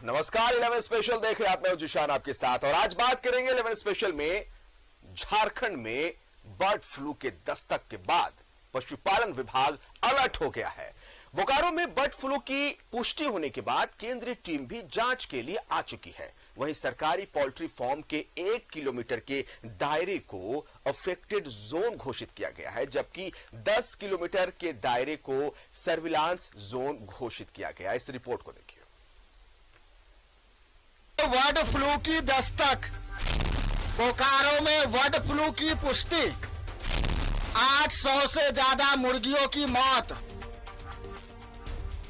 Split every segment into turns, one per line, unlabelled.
नमस्कार, 11 स्पेशल देख रहे हैं आप। मैं जिशान आपके साथ और आज बात करेंगे 11 स्पेशल में झारखंड में बर्ड फ्लू के दस्तक के बाद पशुपालन विभाग अलर्ट हो गया है। बोकारो में बर्ड फ्लू की पुष्टि होने के बाद केंद्रीय टीम भी जांच के लिए आ चुकी है। वहीं सरकारी पोल्ट्री फार्म के 1 किलोमीटर के दायरे को अफेक्टेड जोन घोषित किया गया है, जबकि 10 किलोमीटर के दायरे को सर्विलांस जोन घोषित किया गया। इस रिपोर्ट को देखिए।
बर्ड फ्लू की दस्तक, बोकारो में बर्ड फ्लू की पुष्टि, 800 से ज्यादा मुर्गियों की मौत।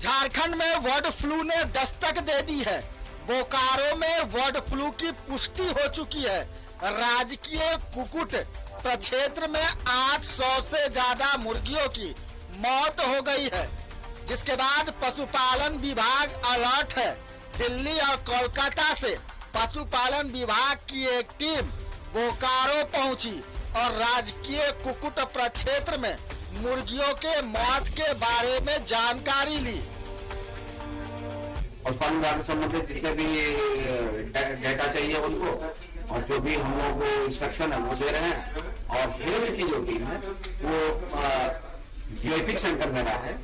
झारखंड में बर्ड फ्लू ने दस्तक दे दी है। बोकारो में बर्ड फ्लू की पुष्टि हो चुकी है। राजकीय कुकुट प्रक्षेत्र में 800 से ज्यादा मुर्गियों की मौत हो गई है, जिसके बाद पशुपालन विभाग अलर्ट है। दिल्ली और कोलकाता से पशुपालन विभाग की एक टीम बोकारो पहुंची और राजकीय कुकुट प्रक्षेत्र में मुर्गियों के मौत के बारे में जानकारी ली।
पशुपालन विभाग से संबंधित जितने भी डेटा चाहिए उनको, और जो भी हम लोग इंस्ट्रक्शन है वो दे रहे हैं। और हेल्थ की जो टीम है वो जीआईपी सेंटर में रहा है,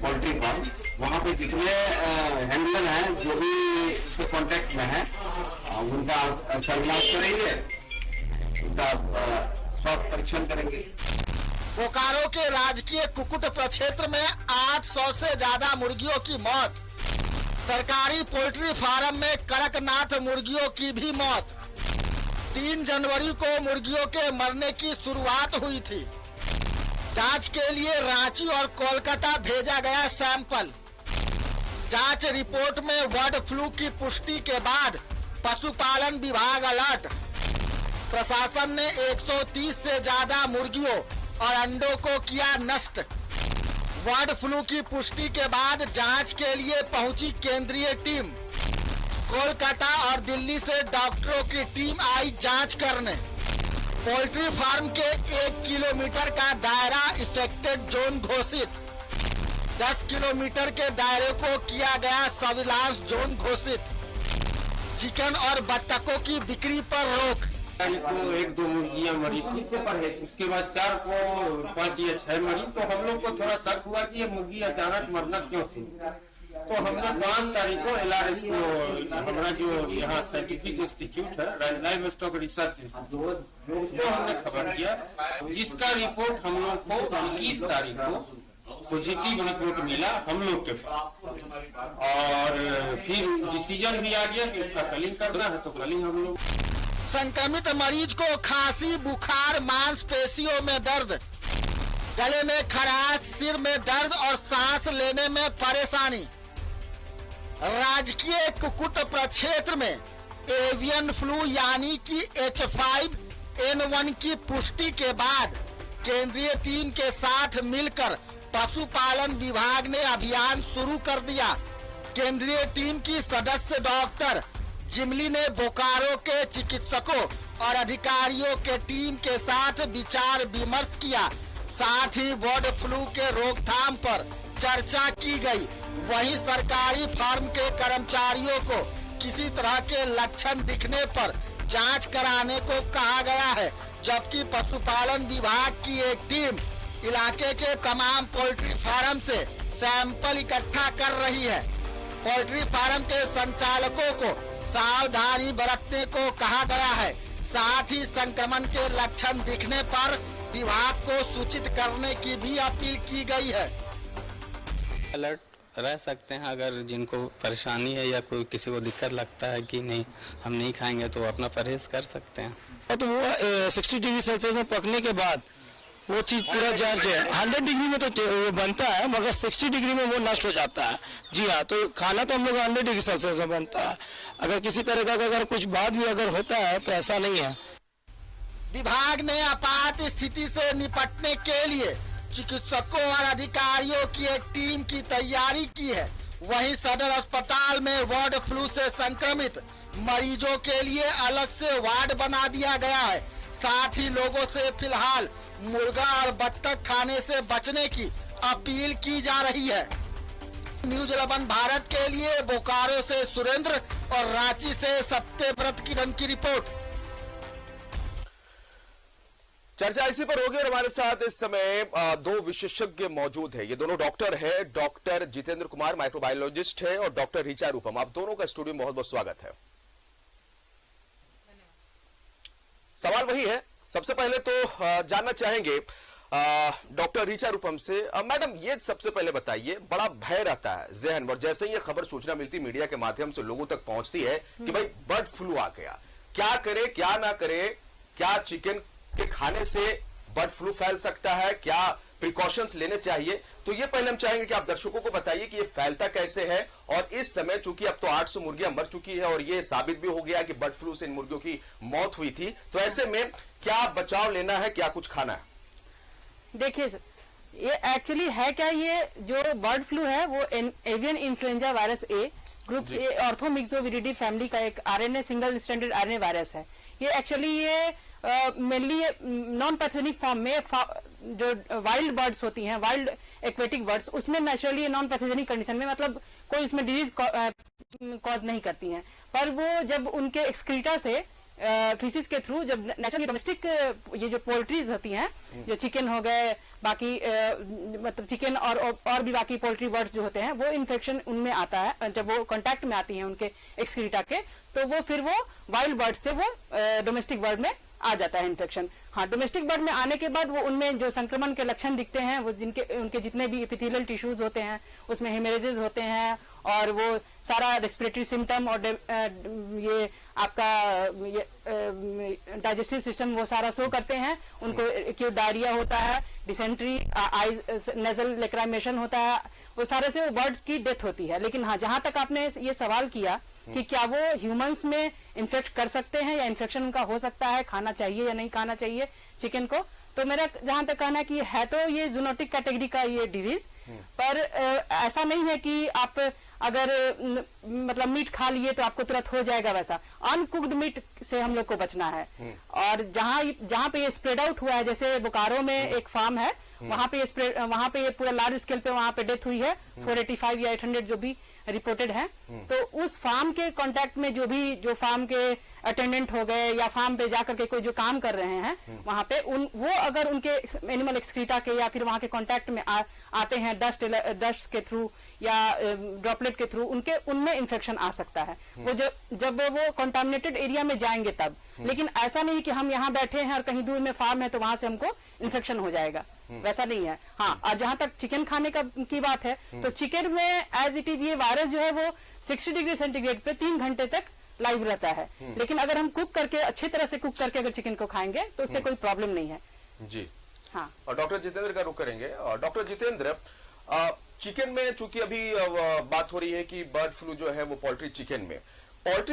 पोल्ट्री फार्म, वहाँ पे जितने हैंडलर हैं जो भी इसके कांटेक्ट में हैं उनका सर्विलांस करेंगे, उनका स्वास्थ्य परीक्षण करेंगे।
बोकारो के राजकीय कुकुट प्रक्षेत्र में 800 से ज्यादा मुर्गियों की मौत। सरकारी पोल्ट्री फार्म में कड़कनाथ मुर्गियों की भी मौत। 3 जनवरी को मुर्गियों के मरने की शुरुआत हुई थी। जांच के लिए रांची और कोलकाता भेजा गया सैंपल। जांच रिपोर्ट में बर्ड फ्लू की पुष्टि के बाद पशुपालन विभाग अलर्ट। प्रशासन ने 130 से ज्यादा मुर्गियों और अंडों को किया नष्ट। बर्ड फ्लू की पुष्टि के बाद जांच के लिए पहुंची केंद्रीय टीम। कोलकाता और दिल्ली से डॉक्टरों की टीम आई जांच करने। पोल्ट्री फार्म के 1 किलोमीटर का दायरा इफेक्टेड जोन घोषित। 10 किलोमीटर के दायरे को किया गया सर्विलांस जोन घोषित। चिकन और बत्तखों की बिक्री पर रोक।
को 1-2 मुर्गियां मरी थी, उसके बाद 4 को 5 या 6 मरी। तो हम लोग को थोड़ा शक हुआ कि ये मुर्गी अचानक मरना क्यों थी। तो हमने 5 तारीख को LRS को, हमारा जो यहाँ साइंटिफिक इंस्टीट्यूट है, लाइव स्टॉक रिसर्च इंस्टीट्यूट, उसको हमने खबर किया, जिसका रिपोर्ट हम लोग को 21 तारीख को पॉजिटिव रिपोर्ट मिला हम लोग के पास। और फिर डिसीजन भी आ गया कि उसका कलिंग करना है, तो कलिंग हम लोग।
संक्रमित मरीज को खांसी, बुखार, मांसपेशियों में दर्द, गले में खराश, सिर में दर्द और सांस लेने में परेशानी। राजकीय कुकुट प्रक्षेत्र में एवियन फ्लू यानी कि H5N1 की पुष्टि के बाद केंद्रीय टीम के साथ मिलकर पशुपालन विभाग ने अभियान शुरू कर दिया। केंद्रीय टीम की सदस्य डॉक्टर जिमली ने बोकारो के चिकित्सकों और अधिकारियों के टीम के साथ विचार विमर्श किया। साथ ही बर्ड फ्लू के रोकथाम पर चर्चा की गई। वहीं सरकारी फार्म के कर्मचारियों को किसी तरह के लक्षण दिखने पर जांच कराने को कहा गया है, जबकि पशुपालन विभाग की एक टीम इलाके के तमाम पोल्ट्री फार्म से सैंपल इकट्ठा कर रही है। पोल्ट्री फार्म के संचालकों को सावधानी बरतने को कहा गया है। साथ ही संक्रमण के लक्षण दिखने पर विभाग को सूचित करने की भी अपील की गई है।
अलर्ट रह सकते हैं, अगर जिनको परेशानी है या कोई किसी को दिक्कत लगता है कि नहीं हम नहीं खाएंगे तो अपना परहेज कर सकते हैं।
तो वो 60 डिग्री सेल्सियस में पकने के बाद वो चीज़ पूरा जर्ज है। 100 डिग्री में तो वो बनता है, मगर 60 डिग्री में वो नष्ट हो जाता है। जी हाँ, तो खाना तो हम लोग 100 डिग्री सेल्सियस में बनता है। अगर किसी तरह का अगर कुछ बाद भी अगर होता है तो ऐसा नहीं है।
विभाग ने आपात स्थिति से निपटने के लिए चिकित्सकों और अधिकारियों की एक टीम की तैयारी की है। वहीं सदर अस्पताल में बर्ड फ्लू से संक्रमित मरीजों के लिए अलग से वार्ड बना दिया गया है। साथ ही लोगों से फिलहाल मुर्गा और बत्तख खाने से बचने की अपील की जा रही है। न्यूज 11 भारत के लिए बोकारो से सुरेंद्र और रांची से सत्यव्रत किरण की रिपोर्ट।
चर्चा इसी पर होगी और हमारे साथ इस समय दो विशेषज्ञ मौजूद हैं। ये दोनों डॉक्टर है, डॉक्टर जितेंद्र कुमार माइक्रोबायोलॉजिस्ट है और डॉक्टर ऋचा रूपम। आप दोनों का स्टूडियो में बहुत बहुत स्वागत है। सवाल वही है, सबसे पहले तो जानना चाहेंगे डॉक्टर ऋचा रूपम से। मैडम, ये सबसे पहले बताइए, बड़ा भय रहता है जहन में, और जैसे ही ये खबर सूचना मिलती मीडिया के माध्यम से लोगों तक पहुंचती है कि भाई बर्ड फ्लू आ गया, क्या करे क्या ना करे, क्या चिकन के खाने से बर्ड फ्लू फैल सकता है, क्या प्रिकॉशंस लेने चाहिए? तो ये पहले हम चाहेंगे कि आप दर्शकों को बताइए कि ये फैलता कैसे है, और इस समय चूंकि अब तो 800 मुर्गियां मर चुकी है और ये साबित भी हो गया कि बर्ड फ्लू से इन मुर्गियों की मौत हुई थी, तो ऐसे में क्या बचाव लेना है, क्या कुछ खाना है?
देखिए सर, ये एक्चुअली है क्या, ये जो बर्ड फ्लू है वो avian influenza virus A group A orthomyxoviridae family का एक RNA single standard RNA virus है। ये एक्चुअली ये मेनली नॉन पैथोजेनिक फॉर्म में जो वाइल्ड बर्ड्स होती हैं, वाइल्ड एक्वेटिक बर्ड्स, उसमें नेचुरली नॉन पैथोजेनिक कंडीशन में, मतलब कोई इसमें डिजीज कॉज नहीं करती हैं, पर वो जब उनके एक्सक्रीटा से फीसिस के थ्रू, जब नेचुरली डोमेस्टिक ये जो पोल्ट्रीज होती हैं, जो चिकन हो गए, बाकी मतलब चिकन और भी बाकी पोल्ट्री बर्ड्स जो होते हैं, वो इन्फेक्शन उनमें आता है। जब वो कांटेक्ट में आती हैं उनके एक्सक्रीटा के, तो वो फिर वो वाइल्ड बर्ड से वो डोमेस्टिक बर्ड में आ जाता है इन्फेक्शन। हाँ, डोमेस्टिक बर्ड में आने के बाद वो उनमें जो संक्रमण के लक्षण दिखते हैं, वो उनके जितने भी एपिथेलियल टिश्यूज होते हैं उसमें हेमरेजेस होते हैं, और वो सारा रेस्पिरेटरी सिम्टम और ये आपका ये डाइजेस्टिव सिस्टम वो सारा शो करते हैं। उनको एक्यूट डायरिया होता है, डिसेंट्री, नेजल लेक्राइमेशन होता है, वो सारे से वो बर्ड्स की डेथ होती है। लेकिन हाँ, जहां तक आपने ये सवाल किया कि क्या वो ह्यूमंस में इन्फेक्ट कर सकते हैं या इन्फेक्शन उनका हो सकता है, खाना चाहिए या नहीं खाना चाहिए चिकन को, तो मेरा जहां तक कहना है कि है तो ये जूनोटिक कैटेगरी का ये डिजीज, पर ऐसा नहीं है कि आप अगर मतलब मीट खा लिए तो आपको तुरंत हो जाएगा। वैसा अनकुक्ड मीट से हम लोग को बचना है। और जहां पे ये स्प्रेड आउट हुआ है, जैसे बोकारो में एक फार्म है, वहां पे ये पूरा लार्ज स्केल पे वहां पे डेथ हुई है, 485 या 800 जो भी रिपोर्टेड है। तो उस फार्म के कांटेक्ट में जो फार्म के अटेंडेंट हो गए या फार्म पे जाकर के कोई जो काम कर रहे हैं वहां पे, वो अगर उनके एनिमल एक्सक्रीटा के या फिर वहां के कांटेक्ट में आते हैं डस्ट के थ्रू या ड्रॉपलेट के थ्रू, उनमें इन्फेक्शन आ सकता है। वो जब वो कंटामिनेटेड एरिया में जाएंगे तब। लेकिन ऐसा नहीं कि हम यहाँ बैठे हैं और कहीं दूर में फार्म है तो वहां से हमको इन्फेक्शन हो जाएगा, वैसा नहीं है। हाँ, और जहां तक चिकन खाने की बात है, तो चिकन में एज इट इज ये वायरस जो है वो 60 डिग्री सेंटीग्रेड पे 3 घंटे तक लाइव रहता है। लेकिन अगर हम कुक करके, अच्छी तरह से कुक करके अगर चिकन को खाएंगे तो उससे कोई प्रॉब्लम नहीं है
जी।
हाँ,
और डॉक्टर जितेंद्र का रुख करेंगे। और डॉक्टर जितेंद्र, चिकन में चूंकि अभी बात हो रही है कि बर्ड फ्लू जो है वो पोल्ट्री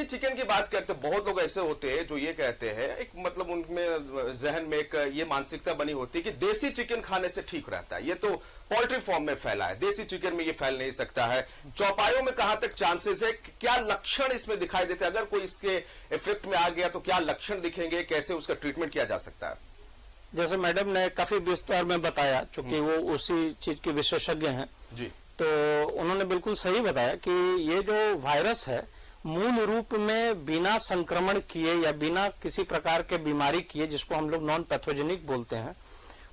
चिकन की बात करते, बहुत लोग ऐसे होते हैं जो ये कहते हैं, एक मतलब उनमें जहन में एक ये मानसिकता बनी होती है कि देसी चिकन खाने से ठीक रहता है, ये तो पोल्ट्री फॉर्म में फैला है, देसी चिकन में ये फैल नहीं सकता है। चौपायों में कहां तक चांसेस है, क्या लक्षण इसमें दिखाई देते हैं? अगर कोई इसके इफेक्ट में आ गया तो क्या लक्षण दिखेंगे, कैसे उसका ट्रीटमेंट किया जा सकता है?
जैसे मैडम ने काफी विस्तार में बताया, चूंकि वो उसी चीज के विशेषज्ञ हैं
जी,
तो उन्होंने बिल्कुल सही बताया कि ये जो वायरस है मूल रूप में बिना संक्रमण किए या बिना किसी प्रकार के बीमारी किए, जिसको हम लोग नॉन पैथोजेनिक बोलते हैं,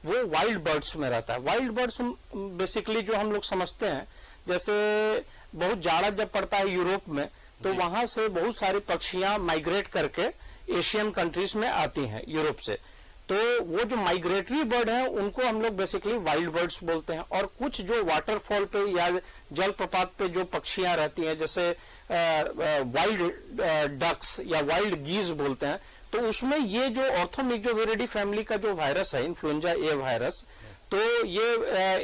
वो वाइल्ड बर्ड्स में रहता है। वाइल्ड बर्ड्स बेसिकली जो हम लोग समझते हैं, जैसे बहुत जाड़ा जब पड़ता है यूरोप में, तो वहां से बहुत सारी पक्षियां माइग्रेट करके एशियन कंट्रीज में आती हैं यूरोप से। तो वो जो माइग्रेटरी बर्ड है उनको हम लोग बेसिकली वाइल्ड बर्ड्स बोलते हैं। और कुछ जो वाटरफॉल पे या जल प्रपात पे जो पक्षियां रहती हैं, जैसे वाइल्ड डक्स या वाइल्ड गीज बोलते हैं, तो उसमें ये जो ऑर्थोमिक्सोविरिडी फैमिली का जो वायरस है, इन्फ्लुएंजा ए वायरस, तो ये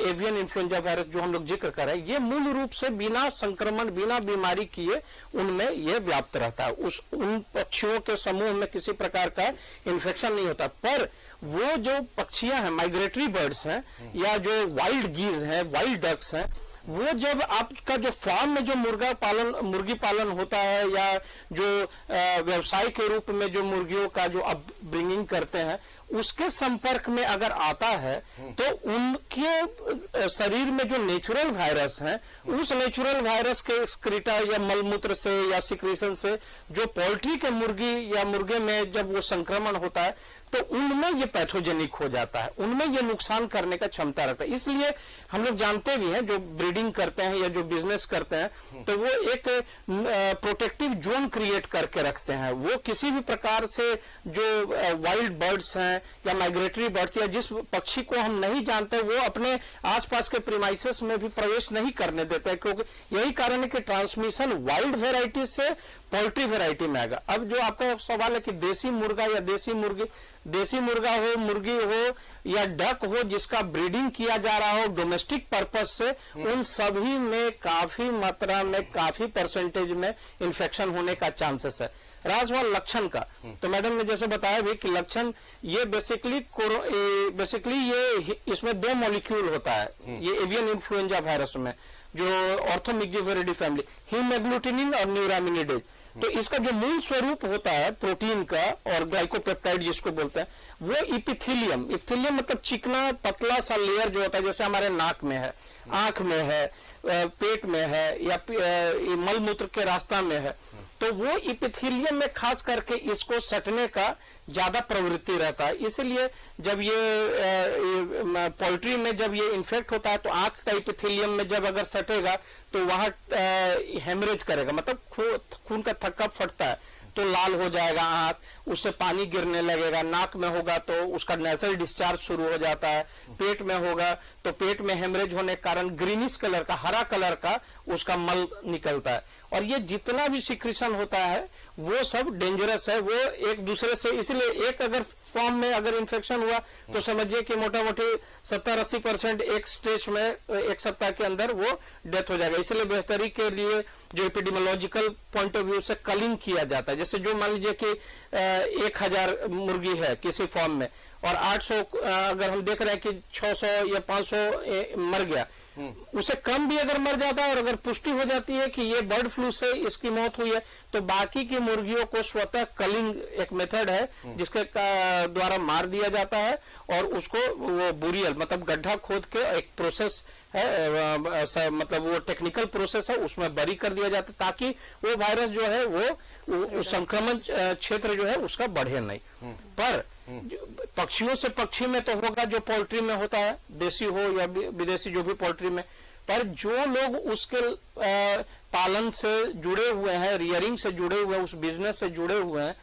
एवियन इन्फ्लुएंजा वायरस जो हम लोग जिक्र कर रहे हैं, ये मूल रूप से बिना संक्रमण, बिना बीमारी किए उनमें ये व्याप्त रहता है। उन पक्षियों के समूह में किसी प्रकार का इन्फेक्शन नहीं होता। पर वो जो पक्षियां हैं, माइग्रेटरी बर्ड्स हैं, या जो वाइल्ड गीज हैं, वाइल्ड डक्स हैं, वो जब आपका जो फार्म में जो मुर्गी पालन होता है, या जो व्यवसाय के रूप में जो मुर्गियों का जो अपब्रिंगिंग करते हैं, उसके संपर्क में अगर आता है तो उनके शरीर में जो नेचुरल वायरस है, उस नेचुरल वायरस के एक्सक्रीटा या मलमूत्र से या सिक्रीशन से जो पोल्ट्री के मुर्गी या मुर्गे में जब वो संक्रमण होता है तो उनमें ये पैथोजेनिक हो जाता है, उनमें ये नुकसान करने का क्षमता रखता है। इसलिए हम लोग जानते भी हैं, जो ब्रीडिंग करते हैं या जो बिजनेस करते हैं, तो वो एक प्रोटेक्टिव जोन क्रिएट करके रखते हैं। वो किसी भी प्रकार से जो वाइल्ड बर्ड्स हैं या माइग्रेटरी बर्ड्स या जिस पक्षी को हम नहीं जानते, वो अपने आसपास के प्रीमाइसेस में भी प्रवेश नहीं करने देते हैं, क्योंकि यही कारण है कि ट्रांसमिशन वाइल्ड वेराइटी से पोल्ट्री वेराइटी में आएगा। अब जो आपका सवाल है कि देसी मुर्गा या देसी मुर्गी, देसी मुर्गा हो, मुर्गी हो या डक हो जिसका ब्रीडिंग किया जा रहा हो डोमेस्टिक पर्पज से, उन सभी में काफी मात्रा में, काफी परसेंटेज में इन्फेक्शन होने का चांसेस है। रहा सवाल लक्षण का, तो मैडम ने जैसे बताया भी कि लक्षण ये बेसिकली ये इसमें 2 मॉलिक्यूल होता है, ये एवियन इन्फ्लुएंजा वायरस में, जो ऑर्थोमिक्जिवेरिडी फैमिली, हीमोग्लूटिनिन और न्यूरामिनिडेज। तो इसका जो मूल स्वरूप होता है प्रोटीन का और ग्लाइकोपेप्टाइड जिसको बोलते हैं, वो इपिथेलियम मतलब चिकना पतला सा लेयर जो होता है, जैसे हमारे नाक में है, आंख में है, पेट में है या मलमूत्र के रास्ता में है, तो वो इपिथेलियम में खास करके इसको सटने का ज्यादा प्रवृत्ति रहता है। इसलिए जब ये पोल्ट्री में जब ये इन्फेक्ट होता है तो आंख का इपिथेलियम में जब अगर सटेगा तो वहां हेमरेज करेगा, मतलब खून का थक्का फटता है तो लाल हो जाएगा आंख, उससे पानी गिरने लगेगा। नाक में होगा तो उसका नेजल डिस्चार्ज शुरू हो जाता है। पेट में होगा तो पेट में हेमरेज होने के कारण ग्रीनिश कलर का, हरा कलर का उसका मल निकलता है। और ये जितना भी सिक्रीशन होता है वो सब डेंजरस है, वो एक दूसरे से, इसलिए एक अगर फॉर्म में अगर इन्फेक्शन हुआ तो समझिए कि मोटा मोटी 70-80% एक स्टेज में एक सप्ताह के अंदर वो डेथ हो जाएगा। इसलिए बेहतरी के लिए जो एपिडेमियोलॉजिकल पॉइंट ऑफ व्यू से कलिंग किया जाता है। जैसे जो मान लीजिए कि 1000 मुर्गी है किसी फॉर्म में और 800 अगर हम देख रहे हैं कि 600 या 500 मर गया, उसे कम भी अगर मर जाता है और अगर पुष्टि हो जाती है कि ये बर्ड फ्लू से इसकी मौत हुई है, तो बाकी की मुर्गियों को स्वतः कलिंग एक मेथड है जिसके द्वारा मार दिया जाता है और उसको वो बुरियल मतलब गड्ढा खोद के एक प्रोसेस है, मतलब वो टेक्निकल प्रोसेस है, उसमें बरी कर दिया जाता है ताकि वो वायरस जो है वो संक्रमण क्षेत्र जो है उसका बढ़े नहीं। पर पक्षियों से पक्षी में तो होगा जो पोल्ट्री में होता है, देसी हो या विदेशी जो भी पोल्ट्री में, पर जो लोग उसके पालन से जुड़े हुए हैं, रियरिंग से जुड़े हुए हैं, उस बिजनेस से जुड़े हुए हैं,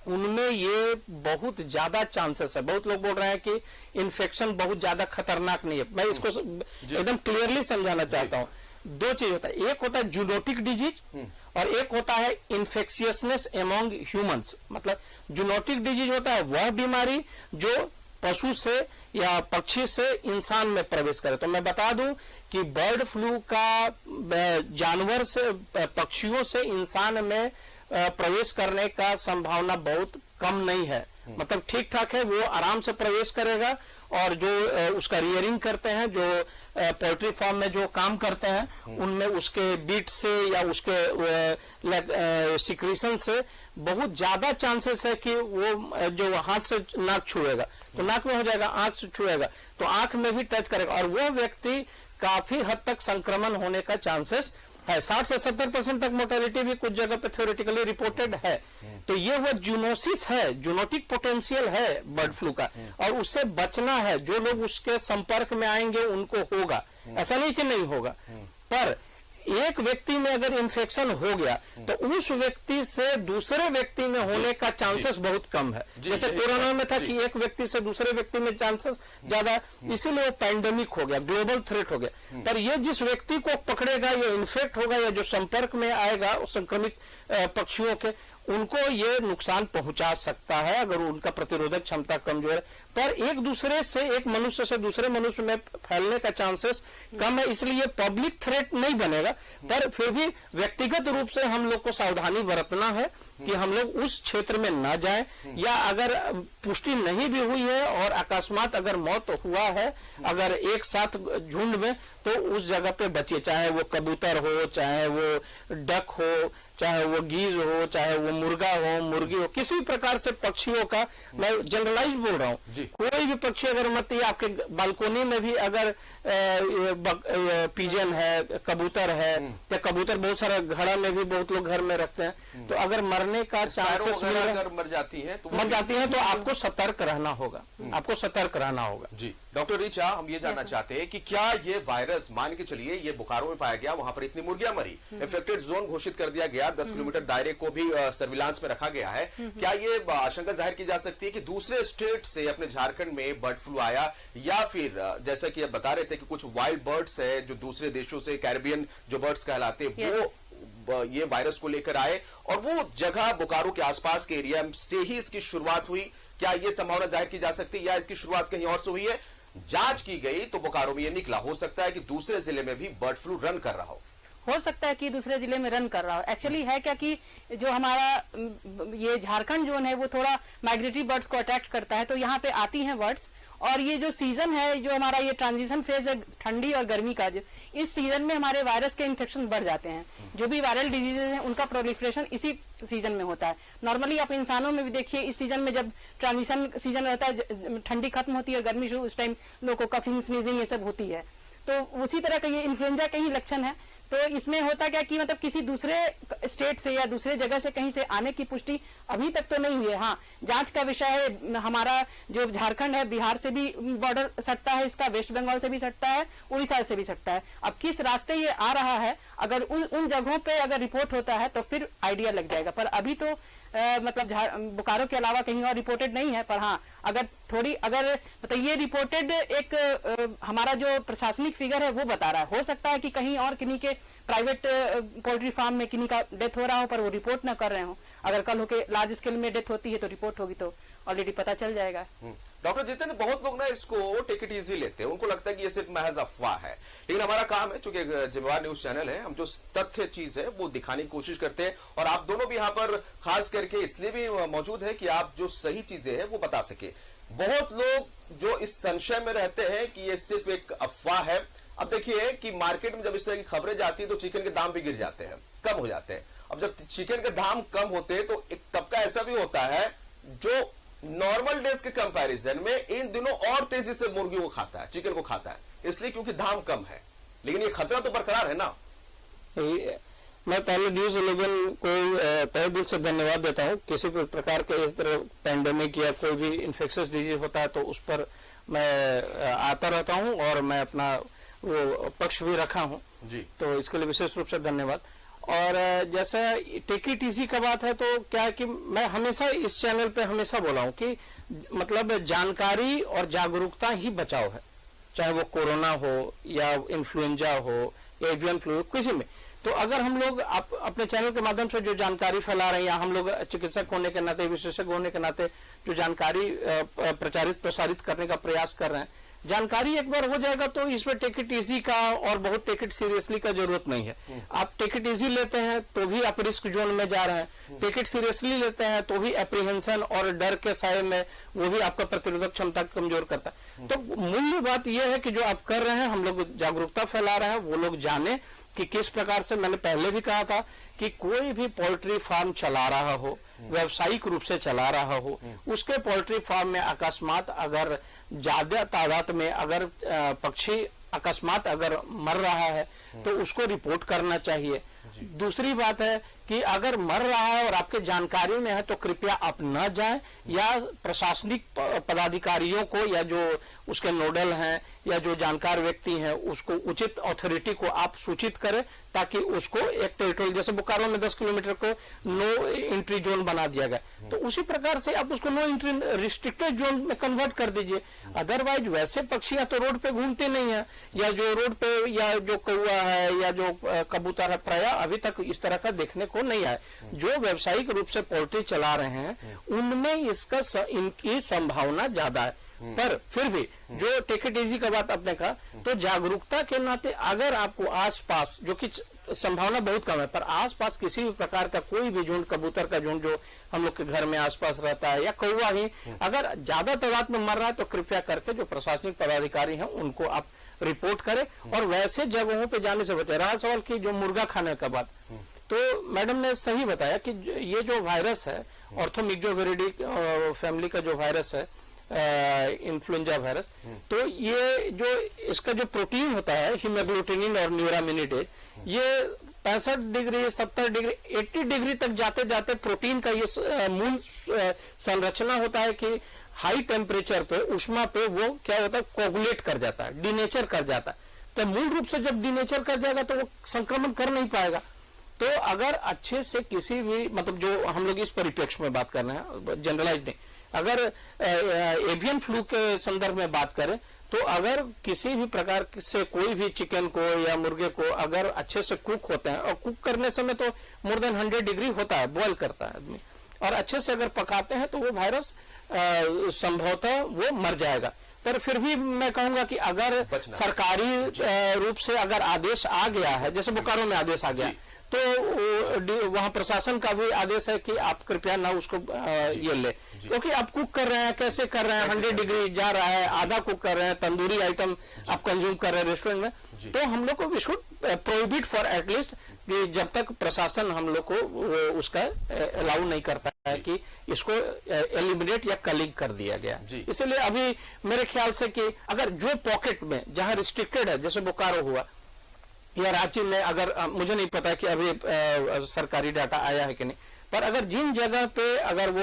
उनमें ये बहुत ज्यादा चांसेस है। बहुत लोग बोल रहे हैं कि इन्फेक्शन बहुत ज्यादा खतरनाक नहीं है। मैं इसको एकदम क्लियरली समझाना चाहता हूँ। 2 चीज होता है, एक होता है जूनोटिक डिजीज और एक होता है इन्फेक्शियसनेस एमोंग ह्यूमंस। मतलब जूनोटिक डिजीज होता है वह बीमारी जो पशु से या पक्षी से इंसान में प्रवेश करे। तो मैं बता दूं कि बर्ड फ्लू का जानवर से, पक्षियों से इंसान में प्रवेश करने का संभावना बहुत कम नहीं है, मतलब ठीक ठाक है, वो आराम से प्रवेश करेगा। और जो उसका रियरिंग करते हैं, जो पोल्ट्री फार्म में जो काम करते हैं, उनमें उसके बीट से या उसके सिक्रीशन से बहुत ज्यादा चांसेस है कि वो जो हाथ से नाक छुएगा तो नाक में हो जाएगा, आंख से छुएगा तो आंख में भी टच करेगा और वो व्यक्ति काफी हद तक संक्रमण होने का चांसेस है। 60 से 70% तक मोर्टेलिटी भी कुछ जगह पे थ्योरेटिकली रिपोर्टेड है। तो ये वो जूनोसिस है, जूनोटिक पोटेंशियल है बर्ड फ्लू का, और उससे बचना है। जो लोग उसके संपर्क में आएंगे उनको होगा, ऐसा नहीं कि नहीं होगा। पर एक व्यक्ति में अगर इन्फेक्शन हो गया तो उस व्यक्ति से दूसरे व्यक्ति में होने का चांसेस बहुत कम है। जैसे कोरोना में था कि एक व्यक्ति से दूसरे व्यक्ति में चांसेस ज्यादा, इसीलिए वो पैंडेमिक हो गया, ग्लोबल थ्रेट हो गया। पर ये जिस व्यक्ति को पकड़ेगा या इन्फेक्ट होगा या जो संपर्क में आएगा संक्रमित पक्षियों के, उनको ये नुकसान पहुंचा सकता है अगर उनका प्रतिरोधक क्षमता कमजोर है। पर एक दूसरे से, एक मनुष्य से दूसरे मनुष्य में फैलने का चांसेस कम है, इसलिए पब्लिक थ्रेट नहीं बनेगा। पर फिर भी व्यक्तिगत रूप से हम लोग को सावधानी बरतना है कि हम लोग उस क्षेत्र में ना जाएं, या अगर पुष्टि नहीं भी हुई है और अकस्मात अगर मौत हुआ है अगर एक साथ झुंड में, तो उस जगह पे बचिए, चाहे वो कबूतर हो, चाहे वो डक हो, चाहे वो गीज हो, चाहे वो मुर्गा हो, मुर्गी हो, किसी भी प्रकार से पक्षियों का मैं जनरलाइज बोल रहा हूँ, कोई भी पक्षी अगर मत ये आपके बालकोनी में भी अगर पिजन है, कबूतर है, या कबूतर बहुत सारा घड़ा में भी बहुत लोग घर में रखते हैं, तो अगर मरने का चांसेस
अगर मर जाती है तो
आपको सतर्क रहना होगा, आपको सतर्क रहना होगा।
जी डॉक्टर रीचा, हम ये जानना चाहते हैं कि क्या ये वायरस, मान के चलिए ये बोकारो में पाया गया, वहां पर इतनी मुर्गियां मरी, इन्फेक्टेड जोन घोषित कर दिया गया, 10 किलोमीटर दायरे को भी सर्विलांस में रखा गया है, क्या ये आशंका जाहिर की जा सकती है कि दूसरे स्टेट से अपने झारखंड में बर्ड फ्लू आया, या फिर जैसा कि आप बता रहे थे कि कुछ वाइल्ड बर्ड्स है जो दूसरे देशों से, कैरिबियन जो बर्ड्स कहलाते हैं, वो ये वायरस को लेकर आए और वो जगह बोकारो के आसपास के एरिया से ही इसकी शुरुआत हुई? क्या ये संभावना जाहिर की जा सकती है या इसकी शुरुआत कहीं और से हुई है? जांच की गई तो बोकारो में ये निकला, हो सकता है कि दूसरे जिले में भी बर्ड फ्लू रन कर रहा हो
सकता है कि दूसरे जिले में रन कर रहा हो। एक्चुअली है क्या कि जो हमारा ये झारखंड जोन है वो थोड़ा माइग्रेटरी बर्ड्स को अट्रैक्ट करता है, तो यहाँ पे आती हैं बर्ड्स, और ये जो सीजन है, जो हमारा ये ट्रांजिशन फेज है ठंडी और गर्मी का, इस सीजन में हमारे वायरस के इन्फेक्शन बढ़ जाते हैं। जो भी वायरल डिजीजेज हैं उनका प्रोलिफरेशन इसी सीजन में होता है। नॉर्मली आप इंसानों में भी देखिए, इस सीजन में जब ट्रांजिशन सीजन रहता है, ठंडी खत्म होती है और गर्मी शुरू, उस टाइम लोगों को कफिंग, स्नीजिंग ये सब होती है, तो उसी तरह का ये इन्फ्लुएंजा के ही लक्षण है। तो इसमें होता क्या कि मतलब किसी दूसरे स्टेट से या दूसरे जगह से कहीं से आने की पुष्टि अभी तक तो नहीं हुई है। हाँ, जांच का विषय है, हमारा जो झारखंड है बिहार से भी बॉर्डर सटता है, इसका वेस्ट बंगाल से भी सटता है, उड़ीसा से भी सटता है। अब किस रास्ते ये आ रहा है, अगर उन जगहों पे अगर रिपोर्ट होता है तो फिर आइडिया लग जाएगा, पर अभी तो मतलब बोकारो के अलावा कहीं और रिपोर्टेड नहीं है। पर हाँ, अगर मतलब ये रिपोर्टेड एक हमारा जो प्रशासनिक फिगर है वो बता रहा है, हो सकता है कि कहीं और किन्हीं के प्राइवेट पोल्ट्री फार्म में किन्हीं का डेथ हो रहा हो पर वो रिपोर्ट ना कर रहे हो। अगर कल होके लार्ज स्केल में डेथ होती है तो रिपोर्ट होगी तो ऑलरेडी पता चल जाएगा।
डॉक्टर जितेंद्र, बहुत लोग ना इसको टेक इट इजी लेते हैं, उनको लगता है कि ये सिर्फ महज अफवाह है, लेकिन हमारा काम है, चूंकि जिम्मेवार न्यूज चैनल है, हम जो तथ्य चीज है वो दिखाने की कोशिश करते हैं, और आप दोनों भी यहाँ पर खास करके इसलिए भी मौजूद है कि आप जो सही चीजें हैं वो बता सके। बहुत लोग जो इस संशय में रहते हैं कि ये सिर्फ एक अफवाह है। अब देखिए कि मार्केट में जब इस तरह की खबरें जाती है तो चिकन के दाम भी गिर जाते हैं, कम हो जाते हैं। अब जब चिकन के दाम कम होते हैं तो एक तबका ऐसा भी होता है जो नॉर्मल डेज के कंपैरिजन में इन दिनों और तेजी से मुर्गी को खाता है, चिकन को खाता है, इसलिए क्योंकि दाम कम है, लेकिन ये खतरा तो बरकरार है ना।
मैं पहले न्यूज 11 को तहे दिल से धन्यवाद देता हूँ। किसी भी प्रकार के इस तरह पैंडेमिक या कोई भी इन्फेक्शियस डिजीज होता है तो उस पर मैं आता रहता हूँ और मैं अपना वो पक्ष भी रखा हूँ जी, तो इसके लिए विशेष रूप से धन्यवाद। और जैसा टेक इट इजी का बात है तो क्या है कि मैं हमेशा इस चैनल पे हमेशा बोला हूँ कि मतलब जानकारी और जागरूकता ही बचाव है, चाहे वो कोरोना हो या इन्फ्लुएंजा हो या एवियन फ्लू, किसी में। तो अगर हम लोग अपने चैनल के माध्यम से जो जानकारी फैला रहे हैं, या हम लोग चिकित्सक होने के नाते, विशेषज्ञ होने के नाते जो जानकारी प्रसारित करने का प्रयास कर रहे हैं, जानकारी एक बार हो जाएगा तो इसमें टेक इट इजी का और बहुत टेक इट सीरियसली का जरूरत नहीं है। आप टेक इट इजी लेते हैं तो भी आप रिस्क जोन में जा रहे हैं, टेक इट सीरियसली लेते हैं तो भी एप्रीहेंशन और डर के साए में वो भी आपका प्रतिरोधक क्षमता कमजोर करता है। तो मूल्य बात यह है कि जो आप कर रहे हैं, हम लोग जागरूकता फैला रहे हैं, वो लोग जाने कि किस प्रकार से। मैंने पहले भी कहा था कि कोई भी पोल्ट्री फार्म चला रहा हो, व्यावसायिक रूप से चला रहा हो, उसके पोल्ट्री फार्म में अकस्मात अगर ज्यादा तादाद में अगर पक्षी अकस्मात अगर मर रहा है तो उसको रिपोर्ट करना चाहिए। दूसरी बात है कि अगर मर रहा है और आपके जानकारी में है तो कृपया आप न जाएं, या प्रशासनिक पदाधिकारियों को या जो उसके नोडल हैं या जो जानकार व्यक्ति हैं उसको, उचित अथॉरिटी को आप सूचित करें, ताकि उसको एक टेरिटोरी, जैसे बोकारो में 10 किलोमीटर को नो एंट्री जोन बना दिया गया, तो उसी प्रकार से आप उसको नो एंट्री रिस्ट्रिक्टेड जोन में कन्वर्ट कर दीजिए। अदरवाइज वैसे पक्षियां तो रोड पे घूमते नहीं है, या जो रोड पे या जो कौवा है या जो कबूतर है, प्राय अभी तक इस तरह का देखने को नहीं आया। जो व्यावसायिक रूप से पोल्ट्री चला रहे हैं उनमें इनकी संभावना ज्यादा है। पर फिर भी जो टेक इट इजी का बात आपने कहा, तो जागरूकता के नाते अगर आपको आसपास, जो कि संभावना बहुत कम है, पर आसपास किसी भी प्रकार का कोई भी झुंड, कबूतर का झुंड जो हम लोग के घर में आसपास रहता है, या कौवा ही अगर ज्यादा तादाद में मर रहा है, तो कृपया करके जो प्रशासनिक पदाधिकारी हैं उनको आप रिपोर्ट करें और वैसे जगहों पे जाने से बचे। रहा सवाल की जो मुर्गा खाने का बात, तो मैडम ने सही बताया कि ये जो वायरस है ऑर्थोमिक्जोविरिडी फैमिली का जो वायरस है इन्फ्लुएंजा वायरस, तो ये जो इसका जो प्रोटीन होता है हीमोग्लूटिनिन और न्यूरामिनिडेज, ये 65 डिग्री 70 डिग्री 80 डिग्री तक जाते जाते प्रोटीन का ये मूल संरचना होता है कि हाई टेम्परेचर पे उष्मा पे वो क्या होता है कोगुलेट कर जाता है, डिनेचर कर जाता है। तो मूल रूप से जब डिनेचर कर जाएगा तो वो संक्रमण कर नहीं पाएगा। तो अगर अच्छे से किसी भी मतलब जो हम लोग इस परिप्रेक्ष्य में बात कर रहे हैं जनरलाइज नहीं, अगर एवियन फ्लू के संदर्भ में बात करें तो अगर किसी भी प्रकार से कोई भी चिकन को या मुर्गे को अगर अच्छे से कुक होते हैं, और कुक करने समय तो मोर देन 100 डिग्री होता है, बॉयल करता है आदमी, और अच्छे से अगर पकाते हैं तो वो वायरस संभवतः वो मर जाएगा। पर फिर भी मैं कहूंगा कि अगर सरकारी रूप से अगर आदेश आ गया है, जैसे बोकारो में आदेश आ गया, तो वहां प्रशासन का भी आदेश है कि आप कृपया ना उसको ये ले, क्योंकि आप कुक कर रहे हैं, कैसे कर रहे हैं, 100 डिग्री जा रहा है, आधा कुक कर रहे हैं, तंदूरी आइटम आप कंज्यूम कर रहे हैं रेस्टोरेंट में, तो हम लोग को we should prohibit for at least कि जब तक प्रशासन हम लोग को उसका अलाउ नहीं करता है कि इसको एलिमिनेट या कलिंग कर दिया गया। इसलिए अभी मेरे ख्याल से कि अगर जो पॉकेट में जहां रिस्ट्रिक्टेड है, जैसे बोकारो हुआ या रांची में, अगर मुझे नहीं पता कि अभी सरकारी डाटा आया है कि नहीं, पर अगर जिन जगह पे अगर वो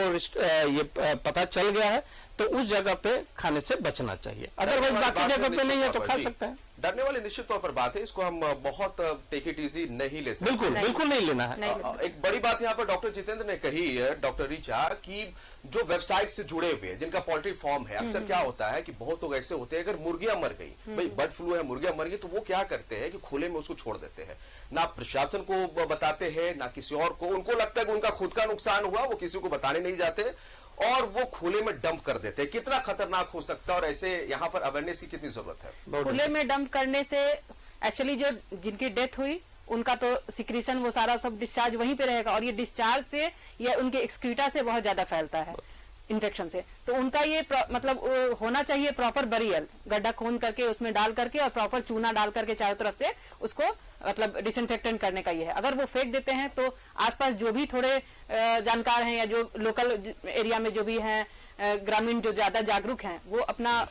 ये पता चल गया है तो उस जगह पे खाने से बचना चाहिए, अदरवाइज बाकी जगह पे नहीं है तो खा सकते हैं।
डरने वाली निश्चित तौर पर बात है, इसको हम बहुत टेक इट इजी नहीं ले सकते।
बिल्कुल नहीं लेना है।
एक बड़ी बात यहाँ पर डॉक्टर जितेंद्र ने कही है, डॉक्टर ऋचा, कि जो वेबसाइट से जुड़े हुए जिनका पोल्ट्री फार्म है, अक्सर क्या होता है कि बहुत लोग ऐसे होते हैं, अगर मुर्गियां मर गई, भाई बर्ड फ्लू है, मुर्गियां मर गई, तो वो क्या करते हैं कि खुले में उसको छोड़ देते हैं, ना प्रशासन को बताते हैं ना किसी और को, उनको लगता है कि उनका खुद का नुकसान हुआ, वो किसी को बताने नहीं जाते और वो खुले में डंप कर देते हैं। कितना खतरनाक हो सकता है और ऐसे यहाँ पर अवेयरनेस की कितनी जरूरत है?
खुले में डंप करने से एक्चुअली जो जिनकी डेथ हुई उनका तो सिक्रीशन वो सारा सब डिस्चार्ज वहीं पे रहेगा, और ये डिस्चार्ज से या उनके एक्सक्रीटा से बहुत ज्यादा फैलता है इन्फेक्शन से। तो उनका ये मतलब होना चाहिए प्रॉपर बरियल, गड्ढा खोन करके उसमें डाल करके और प्रॉपर चूना डाल करके चारों तरफ से उसको मतलब डिसइंफेक्टेंट करने का ये है। अगर वो फेंक देते हैं तो आसपास जो भी थोड़े जानकार हैं या जो लोकल एरिया में जो भी हैं ग्रामीण जो ज्यादा जागरूक हैं, वो अपना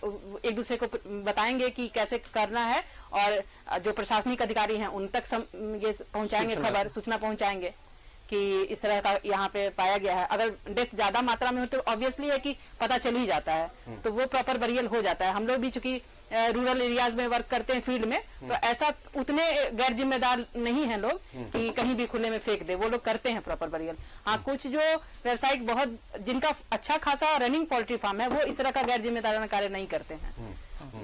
एक दूसरे को बताएंगे कि कैसे करना है, और जो प्रशासनिक अधिकारी हैं उन तक ये पहुंचाएंगे, खबर सूचना पहुंचाएंगे कि इस तरह का यहाँ पे पाया गया है। अगर डेथ ज्यादा मात्रा में हो तो ऑब्वियसली है कि पता चल ही जाता है, तो वो प्रॉपर बरियल हो जाता है। हम लोग भी चूंकि रूरल एरियाज में वर्क करते हैं फील्ड में, तो ऐसा उतने गैर जिम्मेदार नहीं है लोग कि कहीं भी खुले में फेंक दे, वो लोग करते हैं प्रॉपर बरियल। हाँ, कुछ जो व्यवसायिक बहुत जिनका अच्छा खासा रनिंग पोल्ट्री फार्म है वो इस तरह का गैर जिम्मेदाराना कार्य नहीं करते हैं।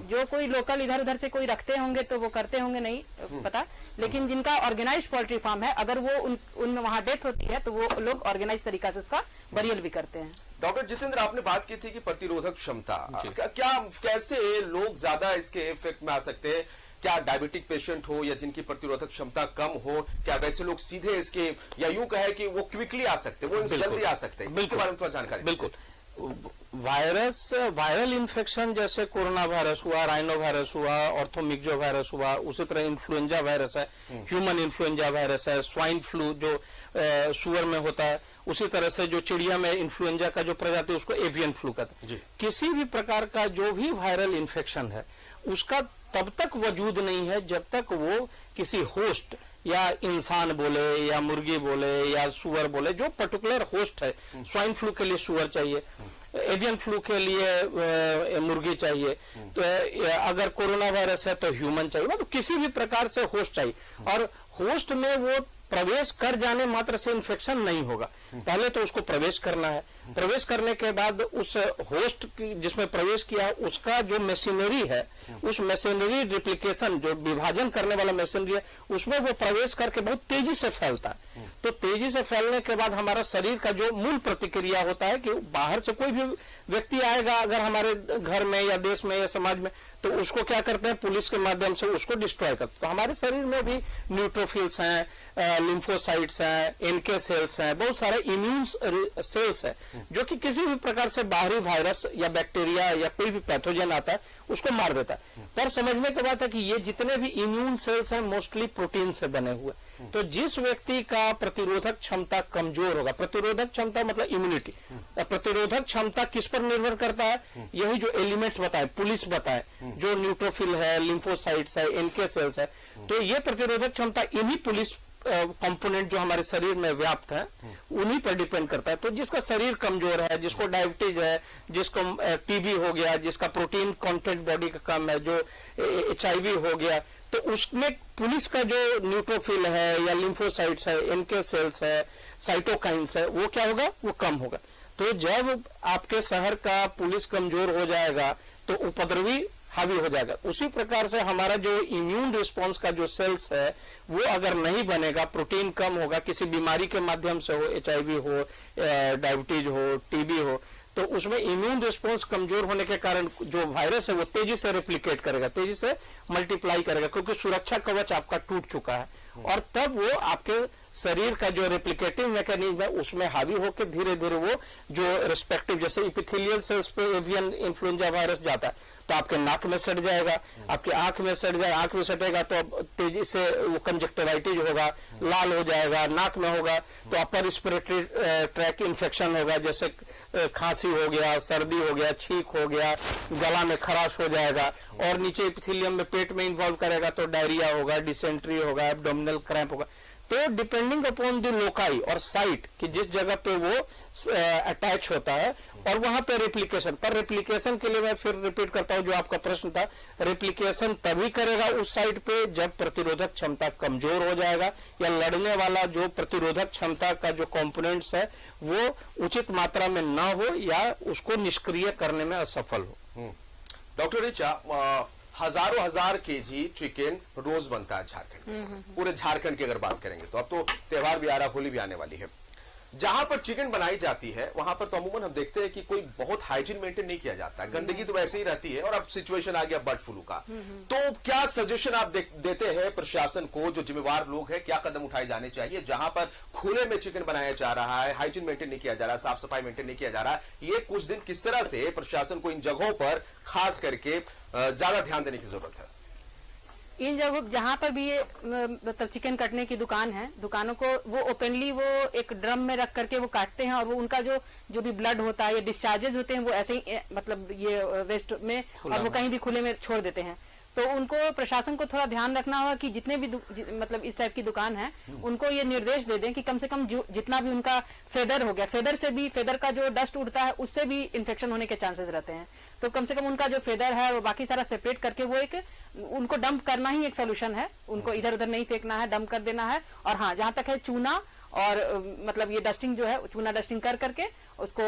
जो कोई लोकल इधर उधर से कोई रखते होंगे तो वो करते होंगे, नहीं पता, लेकिन जिनका ऑर्गेनाइज्ड पोल्ट्री फार्म है, अगर वो उनमें वहां डेथ होती है तो वो लोग ऑर्गेनाइज तरीका से उसका बरियल भी करते हैं।
डॉक्टर जितेंद्र, आपने बात की थी कि प्रतिरोधक क्षमता, क्या कैसे लोग ज्यादा इसके इफेक्ट में आ सकते हैं? क्या डायबिटिक पेशेंट हो या जिनकी प्रतिरोधक क्षमता कम हो, क्या वैसे लोग सीधे इसके, या यूं कहे कि वो क्विकली आ सकते हैं, वो जल्दी आ सकते हैं? इसके बारे में थोड़ा जानकारी।
बिल्कुल, वायरल इन्फेक्शन जैसे कोरोना वायरस हुआ, राइनो वायरस हुआ, ऑर्थोमिक्जो वायरस हुआ, उसी तरह इन्फ्लुएंजा वायरस है, ह्यूमन इन्फ्लुएंजा वायरस है, स्वाइन फ्लू जो सुअर में होता है, उसी तरह से जो चिड़िया में इन्फ्लुएंजा का जो प्रजाति उसको एवियन फ्लू कहते हैं। किसी भी प्रकार का जो भी वायरल इन्फेक्शन है उसका तब तक वजूद नहीं है जब तक वो किसी होस्ट या इंसान बोले या मुर्गी बोले या सुअर बोले, जो पर्टिकुलर होस्ट है, स्वाइन फ्लू के लिए सुअर चाहिए, एवियन फ्लू के लिए मुर्गी चाहिए, तो अगर कोरोना वायरस है तो ह्यूमन चाहिए, मतलब किसी भी प्रकार से होस्ट चाहिए, और होस्ट में वो प्रवेश कर जाने मात्र से इन्फेक्शन नहीं होगा, पहले तो उसको प्रवेश करना है, प्रवेश करने के बाद उस होस्ट जिसमें प्रवेश किया उसका जो मशीनरी है, उस मशीनरी रिप्लिकेशन जो विभाजन करने वाला मशीनरी है, उसमें वो प्रवेश करके बहुत तेजी से फैलता है। तो तेजी से फैलने के बाद हमारा शरीर का जो मूल प्रतिक्रिया होता है कि बाहर से कोई भी व्यक्ति आएगा अगर हमारे घर में या देश में या समाज में, तो उसको क्या करते हैं, पुलिस के माध्यम से उसको डिस्ट्रॉय करते हैं। तो हमारे शरीर में भी न्यूट्रोफिल्स हैं, लिम्फोसाइट्स हैं, एनके सेल्स हैं, बहुत सारे इम्यून सेल्स हैं जो कि किसी भी प्रकार से बाहरी वायरस या बैक्टीरिया या कोई भी पैथोजन आता है उसको मार देता है। पर समझने की बात है कि ये जितने भी इम्यून सेल्स हैं मोस्टली प्रोटीन से बने हुए, तो जिस व्यक्ति का प्रतिरोधक क्षमता कमजोर होगा, प्रतिरोधक क्षमता मतलब इम्यूनिटी, प्रतिरोधक क्षमता किस पर निर्भर करता है? यही जो एलिमेंट्स बताए, पुलिस बताए, जो न्यूट्रोफिल है, लिम्फोसाइट्स है, एनके सेल्स है, तो ये प्रतिरोधक क्षमता इन्हीं पुलिस कंपोनेंट जो हमारे शरीर में व्याप्त है उन्हीं पर डिपेंड करता है। तो जिसका शरीर कमजोर है, जिसको डायबिटीज है, जिसको टीबी हो गया, जिसका प्रोटीन कंटेंट बॉडी का कम है, जो HIV हो गया, तो उसमें पुलिस का जो न्यूट्रोफिल है या लिम्फोसाइट्स है, एनके सेल्स है, साइटोकाइंस है, वो क्या होगा? वो कम होगा। तो जब आपके शहर का पुलिस कमजोर हो जाएगा तो उपद्रवी हावी हो जाएगा। उसी प्रकार से हमारा जो इम्यून रिस्पॉन्स का जो सेल्स है वो अगर नहीं बनेगा, प्रोटीन कम होगा, किसी बीमारी के माध्यम से हो, HIV हो, डायबिटीज हो, TB हो, तो उसमें इम्यून रिस्पॉन्स कमजोर होने के कारण जो वायरस है वो तेजी से रेप्लिकेट करेगा, तेजी से मल्टीप्लाई करेगा, क्योंकि सुरक्षा कवच आपका टूट चुका है, और तब वो आपके शरीर का जो रेप्लिकेटिव मैकेनिज्म है उसमें हावी होकर धीरे धीरे वो जो रिस्पेक्टिव, जैसे इपिथेलियल सेल्स पे एवियन इन्फ्लुएंजा वायरस जाता है तो आपके नाक में सट जाएगा, आपके आंख में सट जाए, आंख में सटेगा तो तेजी से वो कंजक्टिवाइटिस होगा, लाल हो जाएगा, नाक में होगा तो अपर रिस्पिरेटरी ट्रैक इन्फेक्शन होगा, जैसे खांसी हो गया, सर्दी हो गया, छींक हो गया, गला में खराश हो जाएगा, और नीचे इपिथेलियम में पेट में इन्वॉल्व करेगा तो डायरिया होगा, डिसेंट्री होगा, एब्डोमिनल क्रैम्प होगा। तो डिपेंडिंग अपॉन द लोकाई और साइट कि जिस जगह पे वो अटैच होता है और वहां पे रेप्लिकेशन, पर रेप्लिकेशन के लिए मैं फिर रिपीट करता हूं जो आपका प्रश्न था, रेप्लिकेशन तभी करेगा उस साइट पे जब प्रतिरोधक क्षमता कमजोर हो जाएगा या लड़ने वाला जो प्रतिरोधक क्षमता का जो कंपोनेंट्स है वो उचित मात्रा में ना हो या उसको निष्क्रिय करने में असफल हो।
डॉक्टर ऋचा, हजारों हजार केजी चिकन रोज बनता है झारखंड में। पूरे झारखंड की अगर बात करेंगे तो अब तो त्योहार भी आ रहा, होली भी आने वाली है। जहां पर चिकन बनाई जाती है वहां पर तो अमूमन हम देखते हैं कि कोई बहुत हाइजीन मेंटेन नहीं किया जाता है, गंदगी तो वैसे ही रहती है, और अब सिचुएशन आ गया बर्ड फ्लू का। तो क्या सजेशन आप देते हैं प्रशासन को, जो जिम्मेवार लोग हैं, क्या कदम उठाए जाने चाहिए जहां पर खुले में चिकन बनाया जा रहा है, हाइजीन मेंटेन नहीं किया जा रहा, साफ सफाई मेंटेन नहीं किया जा रहा, ये कुछ दिन किस तरह से प्रशासन को इन जगहों पर खास करके ज्यादा ध्यान देने की जरूरत है?
इन जगहों जहां पर भी ये मतलब चिकन कटने की दुकान है, दुकानों को वो ओपनली वो एक ड्रम में रख करके वो काटते हैं, और वो उनका जो भी ब्लड होता है या डिस्चार्जेस होते हैं वो ऐसे ही मतलब ये वेस्ट में और वो कहीं भी खुले में छोड़ देते हैं। तो उनको प्रशासन को थोड़ा ध्यान रखना होगा कि जितने भी मतलब इस टाइप की दुकान है उनको ये निर्देश दे दें कि कम से कम जितना भी उनका फेदर हो गया, फेदर से भी, फेदर का जो डस्ट उड़ता है उससे भी इन्फेक्शन होने के चांसेस रहते हैं, तो कम से कम उनका जो फेदर है वो बाकी सारा सेपरेट करके वो एक उनको डंप करना ही एक सोल्यूशन है, उनको इधर उधर नहीं फेंकना है, डंप कर देना है। और हाँ, जहां तक है चूना और मतलब ये डस्टिंग जो है, चूना डस्टिंग कर करके उसको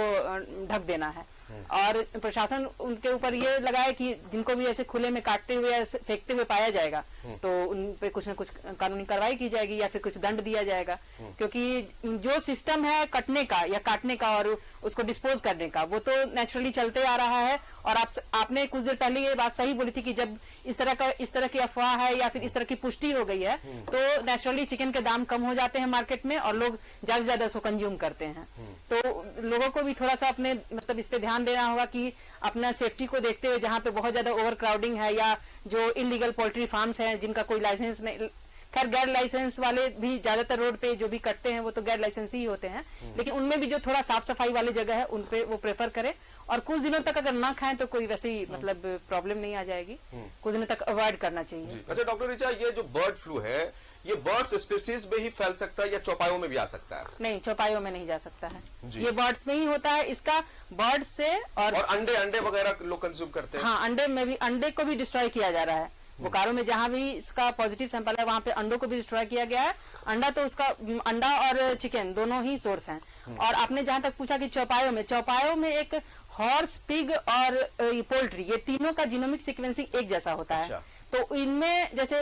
ढक देना है। और प्रशासन उनके ऊपर ये लगाए कि जिनको भी ऐसे खुले में काटते हुए या फेंकते हुए पाया जाएगा तो उन पे कुछ न कुछ कानूनी कार्रवाई की जाएगी या फिर कुछ दंड दिया जाएगा, क्योंकि जो सिस्टम है कटने का या काटने का और उसको डिस्पोज करने का वो तो नेचुरली चलते आ रहा है। और आपने कुछ देर पहले ये बात सही बोली थी कि जब इस तरह की अफवाह है या फिर इस तरह की पुष्टि हो गई है तो नेचुरली चिकन के दाम कम हो जाते हैं मार्केट में और लोग ज्यादा से ज्यादा उसको कंज्यूम करते हैं। तो लोगों को भी थोड़ा सा अपने मतलब इस पे ध्यान देना होगा कि अपना सेफ्टी को देखते हुए जहां पे बहुत ज्यादा ओवर क्राउडिंग है या जो इलीगल पोल्ट्री फार्म्स हैं जिनका कोई लाइसेंस नहीं, खैर गैर लाइसेंस वाले भी ज्यादातर रोड पे जो भी कटते हैं वो तो गैर लाइसेंस ही होते हैं, लेकिन उनमें भी जो थोड़ा साफ सफाई वाली जगह है उन पे वो प्रेफर करें और कुछ दिनों तक अगर ना खाएं तो कोई वैसे ही मतलब प्रॉब्लम नहीं आ जाएगी, कुछ दिनों तक अवॉइड करना चाहिए।
अच्छा डॉक्टर ऋचा, ये जो बर्ड फ्लू है ये बर्ड्स स्पीसीज में ही फैल सकता है या चौपायों में भी आ सकता है? नहीं,
चौपायों में नहीं जा सकता है, ये बर्ड्स में ही होता है। इसका बर्ड से और
अंडे वगैरह लोग कंज्यूम करते हैं।
हाँ, अंडे में भी, अंडे को भी डिस्ट्रॉय किया जा रहा है। बोकारो में जहां भी इसका पॉजिटिव सैंपल है वहां पे अंडों को भी डिस्ट्रॉय किया गया है। अंडा तो उसका अंडा और चिकन दोनों ही सोर्स हैं। और आपने जहां तक पूछा कि चौपायों में एक हॉर्स, पिग और पोल्ट्री, ये तीनों का जीनोमिक सीक्वेंसिंग एक जैसा होता है। तो इनमें जैसे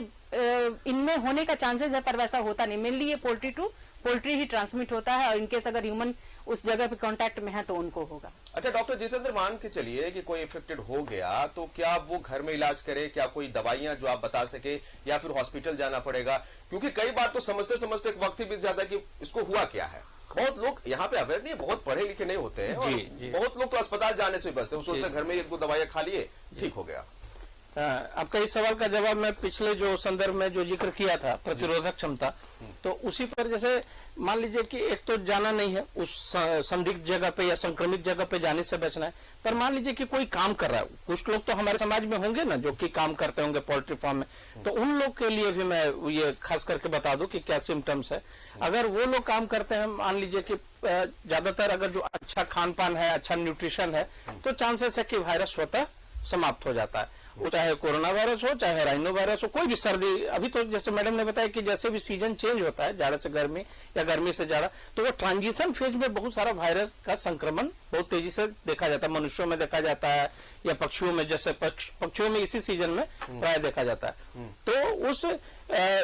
इनमें होने का चांसेस है पर वैसा होता नहीं, मेनली ये पोल्ट्री टू पोल्ट्री ही ट्रांसमिट होता है और इनकेस अगर ह्यूमन उस जगह पे कांटेक्ट में है तो उनको होगा।
अच्छा डॉक्टर जितेंद्र, मान के चलिए कि कोई इफेक्टेड हो गया तो क्या वो घर में इलाज करे, क्या कोई दवाइयां जो आप बता सके या फिर हॉस्पिटल जाना पड़ेगा? क्योंकि कई बार तो समझते समझते एक वक्त ही बीत जाता है कि इसको हुआ क्या है। बहुत लोग यहाँ पे अवेयर नहीं, बहुत पढ़े लिखे नहीं होते हैं और बहुत लोग तो अस्पताल जाने से भी बचते हैं, वो सोचते घर में एक दो दवाइयां खा लिए ठीक हो गया।
आपका इस सवाल का जवाब मैं पिछले जो संदर्भ में जो जिक्र किया था प्रतिरोधक क्षमता, तो उसी पर जैसे मान लीजिए कि एक तो जाना नहीं है उस संदिग्ध जगह पे या संक्रमित जगह पे जाने से बचना है, पर मान लीजिए कि कोई काम कर रहा है, कुछ लोग तो हमारे समाज में होंगे ना जो कि काम करते होंगे पोल्ट्री फार्म में, तो उन लोग के लिए भी मैं ये खास करके बता दूं कि क्या सिम्टम्स है। अगर वो लोग काम करते हैं, मान लीजिए कि ज्यादातर अगर जो अच्छा खान पान है, अच्छा न्यूट्रिशन है, तो चांसेस है कि वायरस स्वतः समाप्त हो जाता है। वो चाहे कोरोना वायरस हो, चाहे राइनो वायरस हो, कोई भी सर्दी, अभी तो जैसे मैडम ने बताया कि जैसे भी सीजन चेंज होता है, जाड़े से गर्मी या गर्मी से जाड़ा, तो वो ट्रांजिशन फेज में बहुत सारा वायरस का संक्रमण बहुत तेजी से देखा जाता है। मनुष्यों में देखा जाता है या पक्षियों में, जैसे पक्षियों में इसी सीजन में प्राय देखा जाता है। तो उस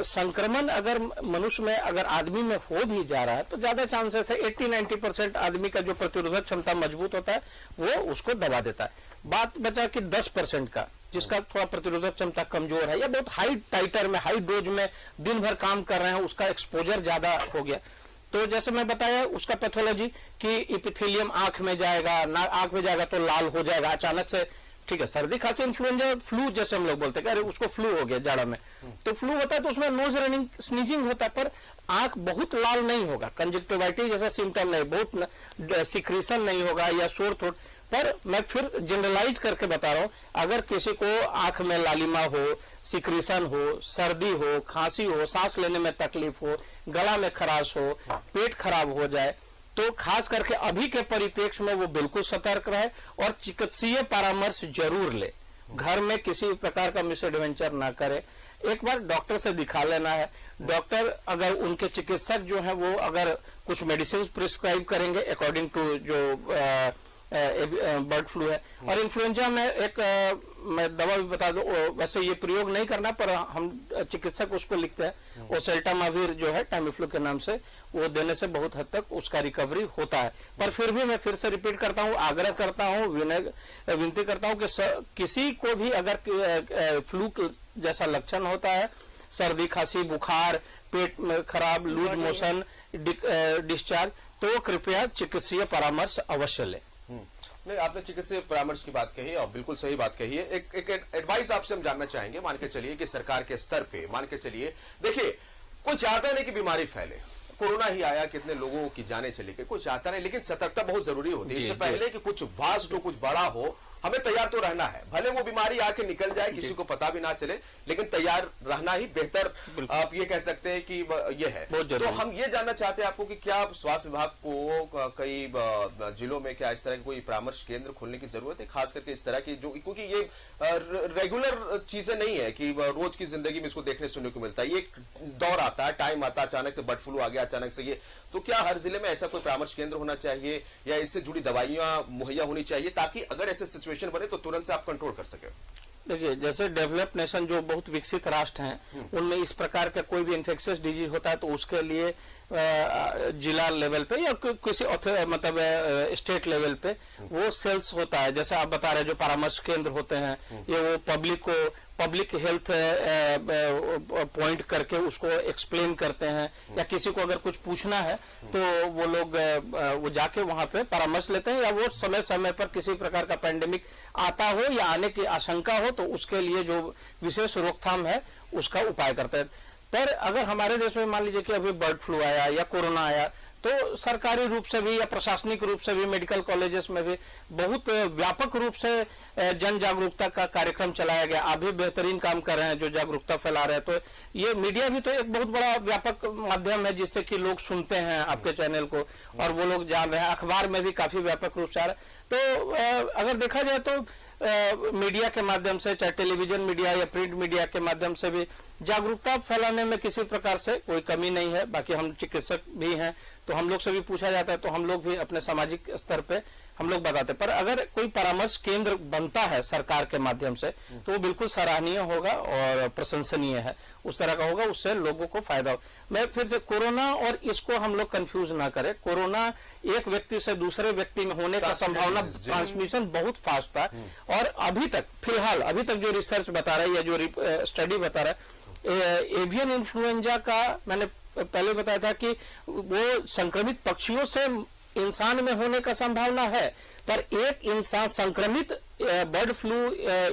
संक्रमण अगर मनुष्य में, अगर आदमी में हो भी जा रहा है, तो ज्यादा चांसेस है 80-90% आदमी का जो प्रतिरोधक क्षमता मजबूत होता है वो उसको दबा देता है। बात बचा कि 10% का, जिसका थोड़ा प्रतिरोधक क्षमता कमजोर है या बहुत हाई टाइटर में, हाई डोज में दिन भर काम कर रहे हैं, उसका एक्सपोजर ज्यादा हो गया, तो जैसे मैं बताया उसका पैथोलॉजी कि इपिथेलियम आंख में जाएगा, ना आंख में जाएगा तो लाल हो जाएगा अचानक से, ठीक है। सर्दी खांसी इन्फ्लुएंजा, फ्लू जैसे हम लोग बोलते हैं, अरे उसको फ्लू हो गया जाड़ा में, तो फ्लू होता है तो उसमें नोज रनिंग, स्नीजिंग होता है, पर आंख बहुत लाल नहीं होगा, कंजक्टिवाइटिस जैसा सिम्टम नहीं, बहुत सिक्रीशन नहीं होगा या सोर थ्रोट। पर मैं फिर जनरलाइज करके बता रहा हूं, अगर किसी को आंख में लालिमा हो, सिक्रीशन हो, सर्दी हो, खांसी हो, सांस लेने में तकलीफ हो, गला में खराश हो, पेट खराब हो जाए, तो खास करके अभी के परिप्रेक्ष्य में वो बिल्कुल सतर्क रहे और चिकित्सीय परामर्श जरूर ले। घर में किसी प्रकार का मिस एडवेंचर ना करे, एक बार डॉक्टर से दिखा लेना है। डॉक्टर अगर उनके चिकित्सक जो है वो अगर कुछ मेडिसिन प्रिस्क्राइब करेंगे अकॉर्डिंग टू जो बर्ड फ्लू है। और इन्फ्लुएंजा में एक मैं दवा भी बता दूं, वैसे ये प्रयोग नहीं करना, पर हम चिकित्सक उसको लिखते हैं, ओसेल्टामावीर जो है टाइमीफ्लू के नाम से, वो देने से बहुत हद तक उसका रिकवरी होता है। पर फिर भी मैं फिर से रिपीट करता हूँ, आग्रह करता हूँ, विनती करता हूँ कि किसी को भी अगर फ्लू जैसा लक्षण होता है, सर्दी खांसी बुखार, पेट में खराब, लूज मोशन, डिस्चार्ज, तो कृपया चिकित्सीय परामर्श अवश्य ले।
नहीं, आपने चिकित्सीय परामर्श की बात कही और बिल्कुल सही बात कही है। एक एडवाइस आपसे हम जानना चाहेंगे। मान के चलिए कि सरकार के स्तर पे, मान के चलिए, देखिए कोई चाहता नहीं कि बीमारी फैले, कोरोना ही आया, कितने लोगों की जानें चली गई, कोई चाहता नहीं, लेकिन सतर्कता बहुत जरूरी होती है। इससे पहले कि कुछ वास्ट हो, कुछ बड़ा हो, हमें तैयार तो रहना है। भले वो बीमारी आके निकल जाए, किसी को पता भी ना चले, लेकिन तैयार रहना ही बेहतर, आप ये कह सकते हैं कि ये है। तो हम ये जानना चाहते हैं आपको कि क्या स्वास्थ्य विभाग को कई जिलों में क्या इस तरह के कोई परामर्श केंद्र खोलने की जरूरत है, खास करके इस तरह की जो, क्योंकि ये रेगुलर चीजें नहीं है कि रोज की जिंदगी में इसको देखने सुनने को मिलता है। ये दौर आता है, टाइम आता है, अचानक से बर्ड फ्लू आ गया, अचानक से ये, तो क्या हर जिले में ऐसा कोई परामर्श केंद्र होना चाहिए या इससे जुड़ी दवाइयां मुहैया होनी चाहिए, ताकि अगर ऐसे सिचुएशन बने तो तुरंत से आप कंट्रोल कर सके?
देखिए, जैसे डेवलप्ड नेशन जो बहुत विकसित राष्ट्र हैं, उनमें इस प्रकार का कोई भी इन्फेक्शियस डिजीज होता है तो उसके लिए जिला लेवल पे या किसी मतलब स्टेट लेवल पे वो सेल्स होता है। जैसे आप बता रहे जो परामर्श केंद्र होते हैं, ये वो पब्लिक हेल्थ पॉइंट करके उसको एक्सप्लेन करते हैं, या किसी को अगर कुछ पूछना है तो वो लोग वो जाके वहां पे परामर्श लेते हैं, या वो समय समय पर किसी प्रकार का पैंडेमिक आता हो या आने की आशंका हो तो उसके लिए जो विशेष रोकथाम है उसका उपाय करते हैं। पर अगर हमारे देश में मान लीजिए कि अभी बर्ड फ्लू आया या कोरोना आया, तो सरकारी रूप से भी या प्रशासनिक रूप से भी मेडिकल कॉलेजेस में भी बहुत व्यापक रूप से जन जागरूकता का कार्यक्रम चलाया गया। आप भी बेहतरीन काम कर रहे हैं जो जागरूकता फैला रहे हैं। तो ये मीडिया भी तो एक बहुत बड़ा व्यापक माध्यम है जिससे कि लोग सुनते हैं आपके चैनल को और वो लोग जान रहे हैं। अखबार में भी काफी व्यापक रूप से आ रहा है। तो अगर देखा जाए तो मीडिया के माध्यम से, चाहे टेलीविजन मीडिया या प्रिंट मीडिया के माध्यम से भी जागरूकता फैलाने में किसी प्रकार से कोई कमी नहीं है। बाकी हम चिकित्सक भी हैं तो हम लोग से भी पूछा जाता है तो हम लोग भी अपने सामाजिक स्तर पे हम लोग बताते हैं। पर अगर कोई परामर्श केंद्र बनता है सरकार के माध्यम से तो वो बिल्कुल सराहनीय होगा और प्रशंसनीय है, उस तरह का होगा, उससे लोगों को फायदा हो। मैं फिर से कोरोना और इसको हम लोग कंफ्यूज ना करें। कोरोना एक व्यक्ति से दूसरे व्यक्ति में होने का संभावना, ट्रांसमिशन बहुत फास्ट था और अभी तक फिलहाल अभी तक जो रिसर्च बता रहा है या जो स्टडी बता रहा है, एवियन इन्फ्लुएंजा का मैंने पहले बताया था कि वो संक्रमित पक्षियों से इंसान में होने का संभावना है, पर एक इंसान संक्रमित बर्ड फ्लू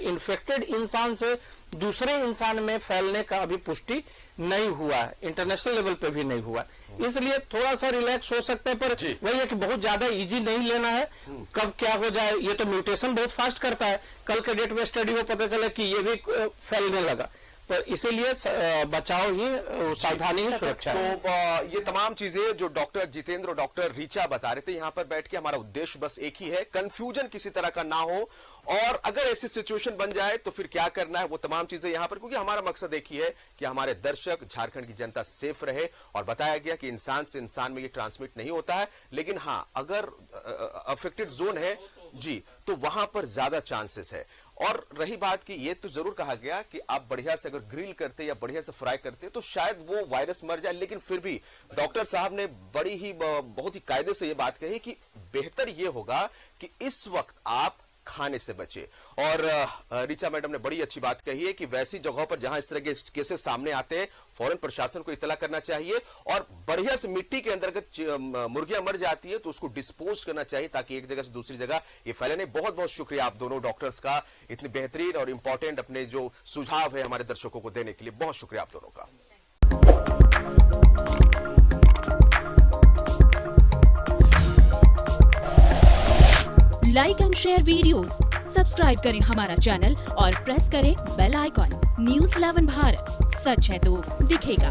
इन्फेक्टेड इंसान से दूसरे इंसान में फैलने का अभी पुष्टि नहीं हुआ है, इंटरनेशनल लेवल पे भी नहीं हुआ, इसलिए थोड़ा सा रिलैक्स हो सकते हैं। पर वही है कि बहुत ज्यादा इजी नहीं लेना है, कब क्या हो जाए, ये तो म्यूटेशन बहुत फास्ट करता है, कल के डेट में स्टडी में पता चला कि ये भी फैलने लगा, तो इसीलिए बचाव ही, सावधानी ही सुरक्षा है।
तो ये तमाम चीजें जो डॉक्टर जितेंद्र और डॉक्टर रीचा बता रहे थे यहाँ पर बैठ के, हमारा उद्देश्य बस एक ही है, कंफ्यूजन किसी तरह का ना हो, और अगर ऐसी सिचुएशन बन जाए तो फिर क्या करना है, वो तमाम चीजें यहाँ पर, क्योंकि हमारा मकसद एक ही है कि हमारे दर्शक, झारखंड की जनता सेफ रहे। और बताया गया कि इंसान से इंसान में ये ट्रांसमिट नहीं होता है, लेकिन हाँ अगर अफेक्टेड जोन है जी तो वहां पर ज्यादा चांसेस है। और रही बात कि ये तो जरूर कहा गया कि आप बढ़िया से अगर ग्रिल करते या बढ़िया से फ्राई करते तो शायद वो वायरस मर जाए, लेकिन फिर भी डॉक्टर साहब ने बड़ी ही बहुत ही कायदे से ये बात कही कि बेहतर ये होगा कि इस वक्त आप खाने से बचे। और रीचा मैडम ने बड़ी अच्छी बात कही है कि वैसी जगहों पर जहां इस तरह के केसेस सामने आते हैं फौरन प्रशासन को इत्तला करना चाहिए, और बढ़िया से मिट्टी के अंदर अगर मुर्गियां मर जाती है तो उसको डिस्पोज करना चाहिए ताकि एक जगह से दूसरी जगह ये फैले नहीं। बहुत बहुत शुक्रिया आप दोनों डॉक्टर्स का, इतनी बेहतरीन और इंपॉर्टेंट अपने जो सुझाव है हमारे दर्शकों को देने के लिए, बहुत शुक्रिया आप दोनों का।
Like and share videos, subscribe करें हमारा चैनल और प्रेस करें बेल आइकॉन। News 11 भारत, सच है तो दिखेगा।